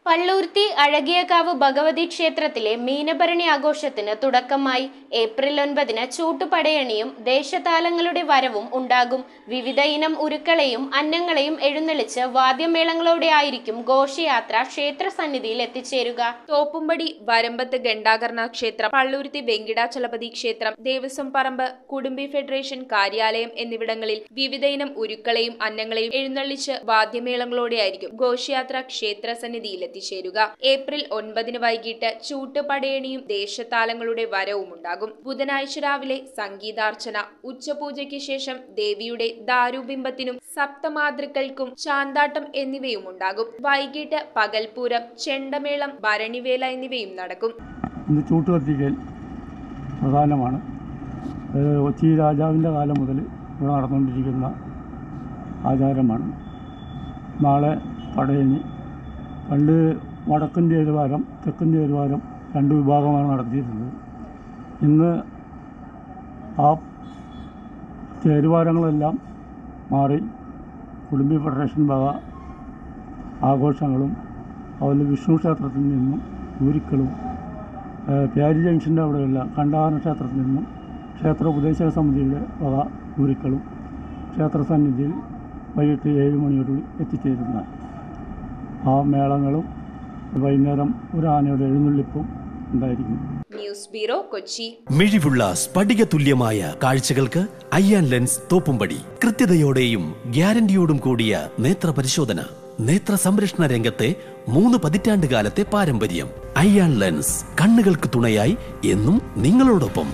പള്ളൂർത്തി അഴകിയകാവ് ഭഗവതി ക്ഷേത്രത്തിലെ മീനഭരണി ആഘോഷത്തിന് തുടക്കമായി. ഏപ്രിൽ 9-ന് ചൂട്ടുപടയണിയും ദേശതാലങ്ങളുടെ വരവും ഉണ്ടാകും. വിവിധ ഇനം ഉരുക്കളെയും അന്നങ്ങളെയും എഴുന്നള്ളിച്ച് വാദ്യമേളങ്ങളോടെ ആയിരിക്കും ഘോഷയാത്ര ക്ഷേത്ര സന്നിധിയിൽ എത്തിച്ചേരുക. തോപ്പുംപടി വരമ്പത്ത് ഗണ്ടാകർണ ക്ഷേത്രം, പള്ളൂർത്തി വെങ്കിടാചലപതി ക്ഷേത്രം, ദേവസ്വം പറമ്പ്, കുടുംബി ഫെഡറേഷൻ കാര്യാലയം എന്നിവിടങ്ങളിൽ വിവിധ ഇനം ഉരുക്കളെയും അന്നങ്ങളെയും എഴുന്നള്ളിച്ച് വാദ്യമേളങ്ങളോടെയായിരിക്കും ഘോഷയാത്ര ക്ഷേത്ര സന്നിധിയിൽ എത്തിച്ചേരുക. ഏപ്രിൽ 9-ന് വൈകിട്ട് ചൂട്ടുപടയണിയും ദേശതാലങ്ങളുടെ വരവും ഉണ്ടാകും. ബുധനാഴ്ച രാവിലെ സംഗീതാർച്ചന, ഉച്ചപൂജയ്ക്ക് ശേഷം ദേവിയുടെ ദാരുബിംബത്തിനും സപ്തമാതൃക്കൾക്കും ചാന്താട്ടം എന്നിവയും ഉണ്ടാകും. വൈകിട്ട് പകൽപൂരം, ചെണ്ടമേളം, ഭരണിവേല എന്നിവയും നടക്കും. ഇന്ന് ചൂട്ട് കത്തിക്കൽ പ്രധാനമാണ്. കൊച്ചി രാജാവിൻ്റെ കാലം മുതൽ ഇവിടെ നടന്നുകൊണ്ടിരിക്കുന്ന ആചാരമാണ്. നാളെ പടയണി. പണ്ട് വടക്കൻ തേരുവാരം, തെക്കൻ തേരുവാരം രണ്ട് വിഭാഗമാണ് നടത്തിയിരുന്നത്. ഇന്ന് ആ തേരുവാരങ്ങളെല്ലാം മാറി കുടുംബി ഫെഡറേഷൻ വക ആഘോഷങ്ങളും അതുപോലെ വിഷ്ണു ക്ഷേത്രത്തിൽ നിന്നും ഊരിക്കളും പ്യാരി ജംഗ്ഷൻ്റെ അവിടെയുള്ള കണ്ടാകരണ ക്ഷേത്രത്തിൽ നിന്നും ക്ഷേത്ര ഉപദേശക സമിതിയുടെ വക ഊരിക്കളും ക്ഷേത്ര സന്നിധിയിൽ വൈകിട്ട് 7 മണിയോടുകൂടി എത്തിച്ചേരുന്ന ആ മേളങ്ങളും വൈകുന്നേരം ഒരു ആനയുടെ എഴുന്നള്ളിപ്പും ഉണ്ടായിരിക്കും. News bureau, Kochi. മിഴിവുള്ള സ്ഫടിക തുല്യമായ കാഴ്ചകൾക്ക് അയ്യാൻ ലെൻസ് തോപ്പുംപടി. കൃത്യതയോടെയും ഗ്യാരണ്ടിയോടും കൂടിയ നേത്ര പരിശോധന. നേത്ര സംരക്ഷണ രംഗത്തെ 3 പതിറ്റാണ്ട് കാലത്തെ പാരമ്പര്യം. അയ്യാൻ ലെൻസ്, കണ്ണുകൾക്ക് തുണയായി എന്നും നിങ്ങളോടൊപ്പം.